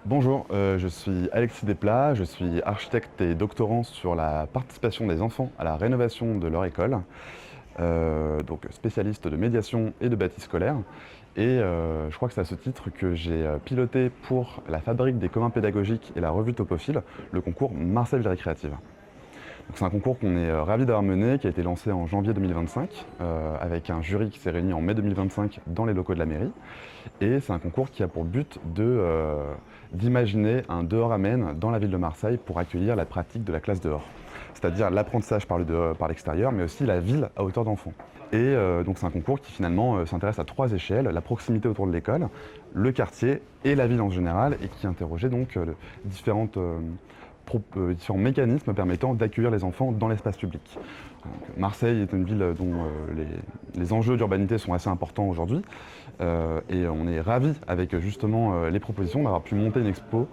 Bonjour, je suis Alexis Desplat, je suis architecte et doctorant sur la participation des enfants à la rénovation de leur école, donc spécialiste de médiation et de bâti scolaire. Et je crois que c'est à ce titre que j'ai piloté pour la Fabrique des communs pédagogiques et la revue Topophile le concours Marseille Ville Récréative. C'est un concours qu'on est ravi d'avoir mené, qui a été lancé en janvier 2025, avec un jury qui s'est réuni en mai 2025 dans les locaux de la mairie. Et c'est un concours qui a pour but d'imaginer un dehors amène dans la ville de Marseille pour accueillir la pratique de la classe dehors. C'est-à-dire l'apprentissage par l'extérieur, mais aussi la ville à hauteur d'enfant. Et donc c'est un concours qui finalement s'intéresse à 3 échelles, la proximité autour de l'école, le quartier et la ville en général, et qui interrogeait donc différents mécanismes permettant d'accueillir les enfants dans l'espace public. Marseille est une ville dont les enjeux d'urbanité sont assez importants aujourd'hui, et on est ravis avec justement les propositions d'avoir pu monter une expo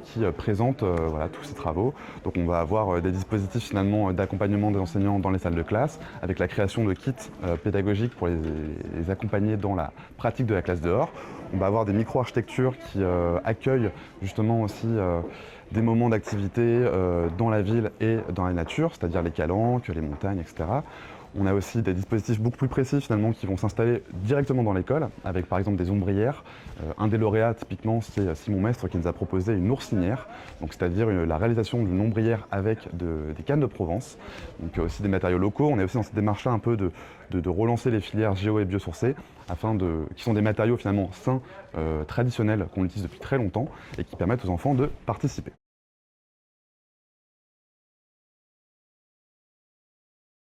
qui présente voilà, tous ces travaux. Donc on va avoir des dispositifs finalement d'accompagnement des enseignants dans les salles de classe, avec la création de kits pédagogiques pour les accompagner dans la pratique de la classe dehors. On va avoir des micro-architectures qui accueillent justement aussi des moments d'activité dans la ville et dans la nature, c'est-à-dire les calanques, les montagnes, etc. On a aussi des dispositifs beaucoup plus précis finalement qui vont s'installer directement dans l'école, avec par exemple des ombrières. Un des lauréats typiquement c'est Simon Mestre qui nous a proposé une oursinière, c'est-à-dire la réalisation d'une ombrière avec des cannes de Provence, donc aussi des matériaux locaux. On est aussi dans cette démarche-là un peu de relancer les filières géo et biosourcées, qui sont des matériaux finalement sains, traditionnels, qu'on utilise depuis très longtemps et qui permettent aux enfants de participer.